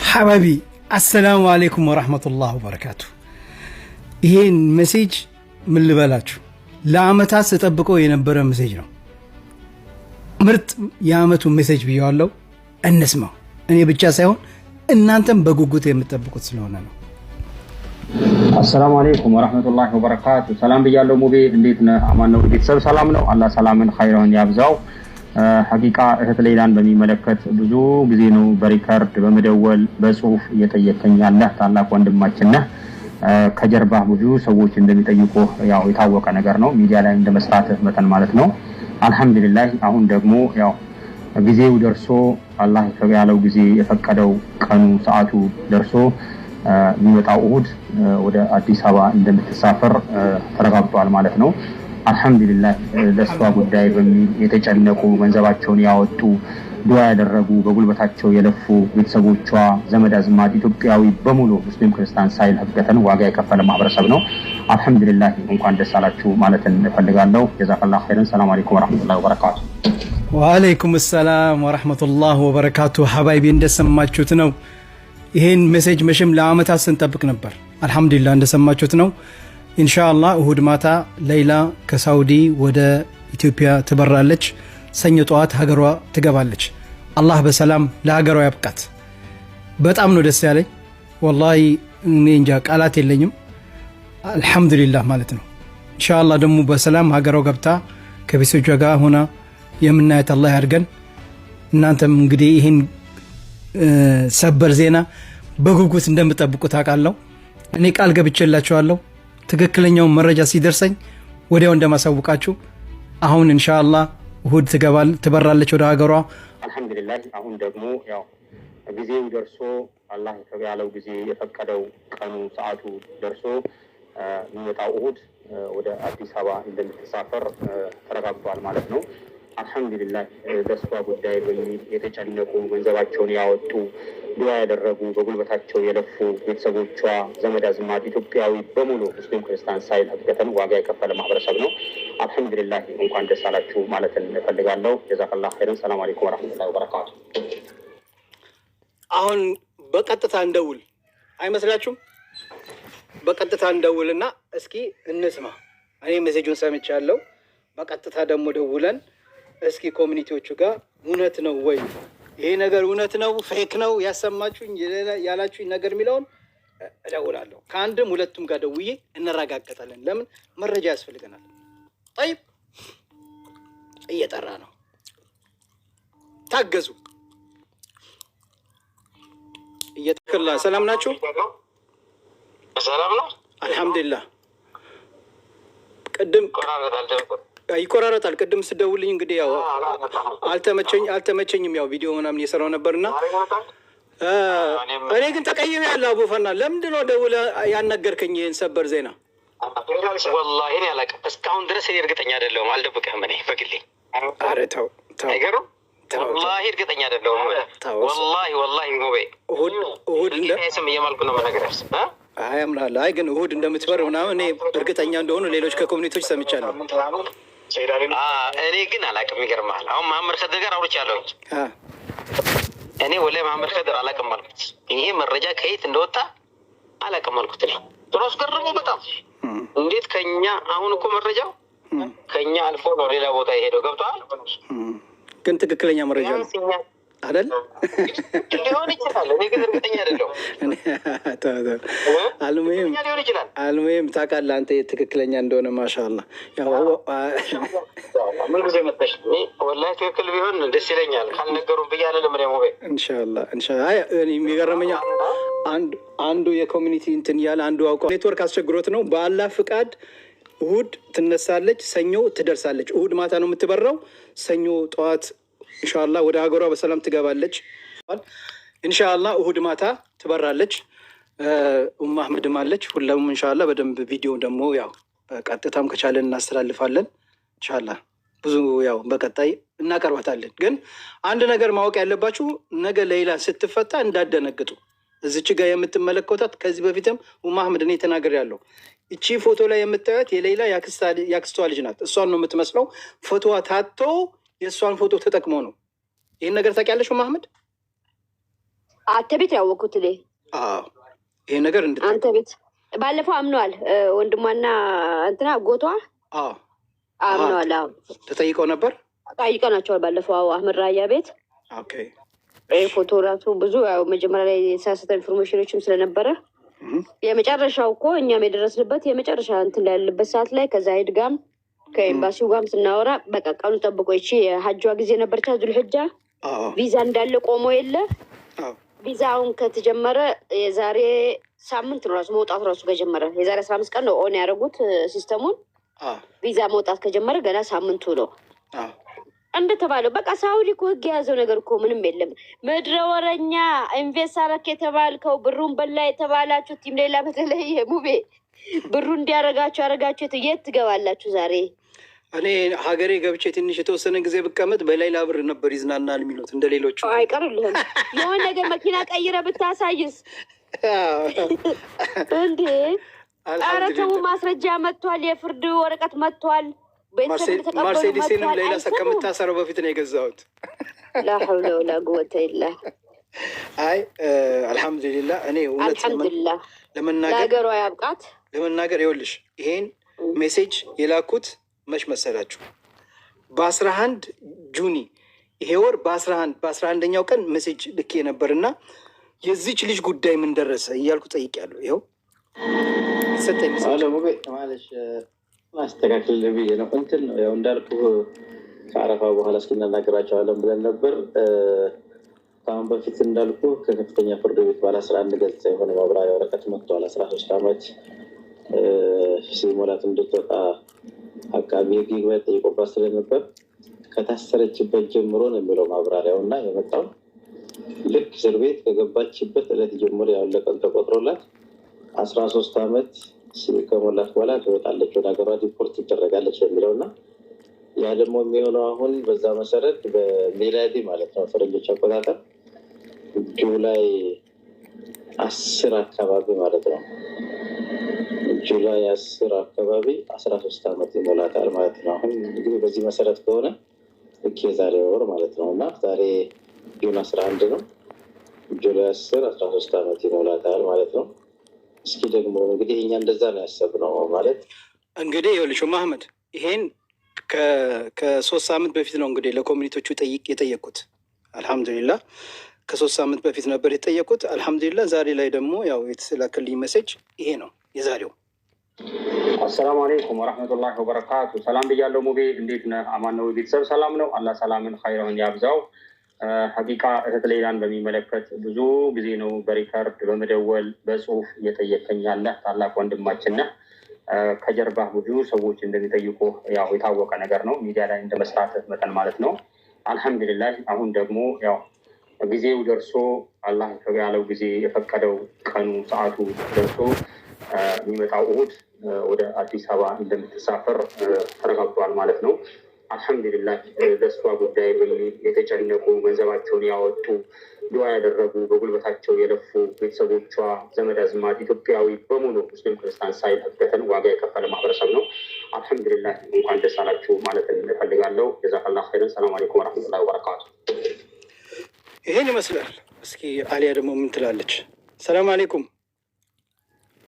حبايبي السلام عليكم ورحمة الله وبركاته. ይሄን ሜሴጅ ምን ልበላችሁ ለአመታት ተጠብቆ የነበረ ሜሴጅ ነው። ምርጥ የአመቱ ሜሴጅ ብያለሁ። እንስማው። እኔ ብቻ ሳይሆን እናንተም በጉጉት የምትጠብቁት ስለሆነ ነው። አሰላሙ አለይኩም ወራህመቱላሂ ወበረካቱ። ሰላም ብያለሁ። ሙቤ እንዴት ነህ? አማን ነው? ቤተሰብ ሰላም ነው? አላህ ሰላምን ኸይሩን ያብዛው። ሐቂቃ እህት ሌላን በሚመለከት ብዙ ጊዜ ነው በሪከርድ በመደወል በጽሁፍ እየጠየቀኝ ያለህ ታላቅ ወንድማችን ነህ። ከጀርባ ብዙ ሰዎች እንደሚጠይቁ ያው የታወቀ ነገር ነው። ሚዲያ ላይ እንደመስራትህ መጠን ማለት ነው። አልহামዱሊላህ አሁን ደግሞ ያው ጊዜው ደርሶ አላህ ያለው ጊዜ የፈቀደው ቀኑ ሰዓቱ ደርሶ የሚመጣው እሁድ ወደ አዲስ አበባ እንደምትሳፈር ተረጋግጧል ማለት ነው። አልহামዱሊላህ ለሷ ጉዳይ በሚል የተጨነቁ ገንዘባቸውን ያወጡ ዱዓ ያደረጉ በጉልበታቸው የለፉ ቤተሰቦቿ ዘመድ አዝማድ ኢትዮጵያዊ በሙሉ ሙስሊም ክርስቲያን ሳይል ህብገተን ዋጋ የከፈለ ማህበረሰብ ነው። አልহামዱሊላህ እንኳን ደስ አላችሁ ማለት እንፈልጋለሁ። ጀዛከላሁ ኸይረን። ሰላም አለይኩም ወራህመቱላሂ ወበረካቱ። ወአለይኩም ሰላም ወራህመቱላሂ ወበረካቱ። ሐባይቢ እንደሰማችሁት ነው። ይሄን ሜሴጅ መቼም ለአመታት ስንጠብቅ ነበር። አልহামዱሊላህ እንደሰማችሁት ነው። ኢንሻአላህ እሁድ ማታ ሌላ ከሳውዲ ወደ ኢትዮጵያ ትበራለች። ሰኞ ጠዋት ሀገሯ ትገባለች። አላህ በሰላም ለሀገሯ ያብቃት። በጣም ነው ደስ ያለኝ ወላሂ። እኔ እንጃ ቃላት የለኝም። አልহামዱሊላህ ማለት ነው። ኢንሻአላህ ደግሞ በሰላም ሀገሯ ገብታ ከቤተሰቦቿ ጋር ሆና የምናያት አላህ ያድርገን። እናንተም እንግዲህ ይሄን ሰበር ዜና በጉጉት እንደምትጠብቁት አውቃለሁ። እኔ ቃል ገብቼላችኋለሁ ትክክለኛው መረጃ ሲደርሰኝ ወዲያው እንደማሳውቃችሁ። አሁን ኢንሻአላህ እሁድ ትበራለች ወደ ሀገሯ። አልহামዱሊላህ አሁን ደግሞ ያው ጊዜው ደርሶ አላህ ያለው ጊዜ የፈቀደው ቀኑ ሰዓቱ ደርሶ የሚመጣው እሁድ ወደ አዲስ አበባ እንደምትሳፈር ተረጋግጧል ማለት ነው። አልহামዱሊላህ በሷ ጉዳይ በሚል የተጨነቁ ገንዘባቸውን ያወጡ ዱዓ ያደረጉ በጉልበታቸው የለፉ ቤተሰቦቿ ዘመድ አዝማድ ኢትዮጵያዊ በሙሉ ሙስሊም ክርስቲያን ሳይል ህብገተን ዋጋ የከፈለ ማህበረሰብ ነው። አልহামዱሊላህ እንኳን ደስ አላችሁ ማለት እንፈልጋለሁ። ጀዛከላሁ ኸይረን። ሰላም አለይኩም ወራህመቱላሂ ወበረካቱ። አሁን በቀጥታ እንደውል አይመስላችሁም? በቀጥታ እንደውልና እስኪ እንስማ። እኔ ሜሴጁን ሰምቻለሁ። በቀጥታ ደግሞ ደውለን እስኪ ኮሚኒቲዎቹ ጋር እውነት ነው ወይ ይሄ ነገር እውነት ነው ፌክ ነው ያሰማችሁኝ ያላችሁኝ ነገር የሚለውን እደውላለሁ። ከአንድም ሁለቱም ጋር ደውዬ እንረጋገጣለን። ለምን መረጃ ያስፈልገናል። طيب እየጠራ ነው። ታገዙ። እየተከላ ሰላም ናችሁ? ሰላም ነው አልহামዱሊላህ። ቅድም ይቆራረጣል። ቅድም ስደውልኝ እንግዲህ ያው አልተመቸኝም። ያው ቪዲዮ ምናምን እየሰራው ነበርና እኔ ግን ተቀይሜ ያለው አቡፈና ለምንድን ነው ደውለህ ያናገርከኝ ይሄን ሰበር ዜና? ወላሂ እኔ አላውቅም እስካሁን ድረስ። እኔ እርግጠኛ አይደለሁም፣ አልደብቅህም። እኔ በግሌ ኧረ ተው አይገርም። ወላሂ እርግጠኛ አይደለሁም። ወላሂ ሙቤ እሁድ ስም እየማልኩ ነው የምነግርህ። አይ አምናለሁ። አይ ግን እሁድ እንደምትበር ምናምን እኔ እርግጠኛ እንደሆኑ ሌሎች ከኮሚኒቲዎች ሰምቻለሁ። እኔ ግን አላውቅም። ይገርምሃል፣ አሁን መሀመድ ከድር ጋር አውርቻለሁ። እኔ ወላሂ መሀመድ ከድር አላውቅም አልኩት። ይሄ መረጃ ከየት እንደወጣ አላውቅም አልኩት። እኔ ጥሮስ ገርሞ በጣም እንዴት ከኛ አሁን እኮ መረጃው ከኛ አልፎ ነው ሌላ ቦታ የሄደው። ገብቶሃል? ግን ትክክለኛ መረጃ ነው አይደል? ሊሆን ይችላል። እኔ ግን እርግጠኛ አይደለሁም። አልሙሂም ታውቃለህ አንተ ትክክለኛ እንደሆነ ማሻአላህ። ያው ምን ጊዜ መጣሽ? ወላሂ ትክክል ቢሆን ደስ ይለኛል። ካልነገሩን ብዬ አለ ለምን ያሞበ ኢንሻአላህ። አይ እኔ የሚገርመኝ አንዱ የኮሚኒቲ እንትን ያለ አንዱ አውቀው ኔትወርክ አስቸግሮት ነው። በአላህ ፍቃድ እሁድ ትነሳለች፣ ሰኞ ትደርሳለች። እሁድ ማታ ነው የምትበራው። ሰኞ ጠዋት ኢንሻአላህ ወደ ሀገሯ በሰላም ትገባለች። ኢንሻአላህ እሁድ ማታ ትበራለች። አህመድም አለች። ሁሉም ኢንሻአላህ በደንብ ቪዲዮ ደግሞ ያው ቀጥታም ከቻለን እናስተላልፋለን። ኢንሻአላህ ብዙ ያው በቀጣይ እናቀርባታለን። ግን አንድ ነገር ማወቅ ያለባችሁ ነገ ሌላ ስትፈታ እንዳደነግጡ። እዚች ጋር የምትመለከቷት ከዚህ በፊትም አህመድ እኔ ተናግሬያለሁ። እቺ ፎቶ ላይ የምታዩት የሌላ ያክስቷ ልጅ ናት። እሷን ነው የምትመስለው። ፎቶዋ ታቶ የእሷን ፎቶ ተጠቅሞ ነው። ይህን ነገር ታውቂያለሽ አህመድ? አንተ ቤት ያወኩት ለይ ይሄ ነገር አንተ ቤት ባለፈው አምኗል ወንድሟና እንትና ጎቷ አምኗል ተጠይቀው ነበር ጠይቀናቸዋል ባለፈው አህመድ ራያ ቤት ኦኬ ፎቶ ራሱ ብዙ ያው መጀመሪያ ላይ የተሳሳተ ኢንፎርሜሽኖችም ስለነበረ የመጨረሻው እኮ እኛም የደረስንበት የመጨረሻ እንትን ላይ ያለበት ሰዓት ላይ ከዛይድ ጋም ከኤምባሲው ጋም ስናወራ በቃ ቀኑ ጠብቆ ይቺ የሐጇ ጊዜ ነበርቻ ዙልሕጃ ቪዛ እንዳለ ቆሞ የለ ቪዛውን ከተጀመረ የዛሬ ሳምንት ራሱ መውጣት ራሱ ከጀመረ የዛሬ 15 ቀን ነው ኦን ያደረጉት ሲስተሙን ቪዛ መውጣት ከጀመረ ገና ሳምንቱ ነው እንደተባለው በቃ ሳውዲ እኮ ህግ የያዘው ነገር እኮ ምንም የለም ምድረ ወረኛ ኢንቨስት አረክ የተባልከው ብሩን በላ የተባላችሁ ቲም ሌላ በተለይ ሙቤ ብሩ እንዲያረጋችሁ ያረጋችሁት የት ትገባላችሁ ዛሬ እኔ ሀገሬ ገብቼ ትንሽ የተወሰነ ጊዜ ብቀመጥ በሌላ ብር ነበር ይዝናናል የሚሉት እንደሌሎቹ አይቀርልህም የሆነ ነገር መኪና ቀይረ ብታሳይስ እንዴ ኧረ ተው ማስረጃ መጥቷል የፍርድ ወረቀት መጥቷል ማርሴዲስንም ሌላ ከምታሰረው በፊት ነው የገዛሁት ላ ሐውለ ወላ ቁወተ ኢላ አይ አልহামዱሊላህ እኔ አልহামዱሊላህ ለመናገር ያብቃት ለመናገር ይኸውልሽ ይሄን ሜሴጅ የላኩት መች መሰላችሁ በ11 ጁኒ ይሄ ወር በ11ኛው ቀን ሜሴጅ ልኬ ነበርና የዚች ልጅ ጉዳይ ምን ደረሰ እያልኩ ጠይቄያለሁ ይኸው ሰጠኝ ማለሽ ማስተካከል ብዬ ነው እንትን ነው ያው እንዳልኩ ከአረፋ በኋላ እስክናናገራቸዋለን ብለን ነበር ከአሁን በፊት እንዳልኩ ከከፍተኛ ፍርድ ቤት ባለ 11 ገጽ የሆነ ማብራሪያ ወረቀት መጥቷል 13 ዓመት ሲሞላት እንድትወጣ አቃቢ ህግ ይግባኝ ጠይቆባት ስለነበር ከታሰረችበት ጀምሮ ነው የሚለው ማብራሪያው እና የመጣው ልክ እስር ቤት ከገባችበት ዕለት ጀምሮ ያለው ቀን ተቆጥሮላት 13 ዓመት ከሞላት በኋላ ትወጣለች ወደ ሀገሯ ዲፖርት ትደረጋለች የሚለው እና ያ ደግሞ የሚሆነው አሁን በዛ መሰረት በሚላዲ ማለት ነው ፈረንጆች አቆጣጠር ጁላይ 10 አካባቢ ማለት ነው ጁላይ 10 አካባቢ 13 ዓመት ይሞላታል ማለት ነው አሁን እንግዲህ በዚህ መሰረት ከሆነ ልክ የዛሬ ወር ማለት ነው እና ዛሬ ጁን 11 ነው ጁላይ 10 13 ዓመት ይሞላታል ማለት ነው እስኪ ደግሞ እንግዲህ እኛ እንደዛ ነው ያሰብነው ማለት እንግዲህ ይኸውልሽ መሐመድ ይሄን ከ3 ሳምንት በፊት ነው እንግዲህ ለኮሚኒቲዎቹ የጠየቁት አልহামዱሊላህ ከ3 ሳምንት በፊት ነበር የጠየቁት አልহামዱሊላህ ዛሬ ላይ ደግሞ ያው የተላከልኝ ሜሴጅ ይሄ ነው የዛሬው አሰላሙ አለይኩም ወራህመቱላሂ ወበረካቱ ሰላም ብያለሁ ሙቤ እንዴት ነህ አማን ነው ቤተሰብ ሰላም ነው አላህ ሰላምን ኸይሩን ያብዛው ሐቂቃ እህት ሌላን በሚመለከት ብዙ ጊዜ ነው በሪከርድ በመደወል በጽሁፍ እየጠየቀኝ ያለ ታላቅ ወንድማችን ነህ ከጀርባ ብዙ ሰዎች እንደሚጠይቁ ያው የታወቀ ነገር ነው ሚዲያ ላይ እንደመስራት መጠን ማለት ነው አልহামዱሊላህ አሁን ደግሞ ያው ጊዜው ደርሶ አላህ ያለው ጊዜ የፈቀደው ቀኑ ሰዓቱ ደርሶ የሚመጣው እሁድ ወደ አዲስ አበባ እንደምትሳፈር ተረጋግጧል ማለት ነው አልহামዱሊላህ ደስቷ ጉዳይ የተጨነቁ ገንዘባቸውን ያወጡ ዱዓ ያደረጉ በጉልበታቸው የለፉ ቤተሰቦቿ ዘመድ አዝማድ ኢትዮጵያዊ በሙሉ ሙስሊም ክርስቲያን ሳይፈተን ዋጋ የከፈለ ማህበረሰብ ነው አልহামዱሊላህ እንኳን ደስ አላችሁ ማለት እንፈልጋለሁ ጀዛከላሁ ኸይረን ሰላም አለይኩም ወራህመቱላሂ ወበረካቱ ይሄን ይመስላል እስኪ አሊያ ደግሞ ምን ትላለች ሰላም አለይኩም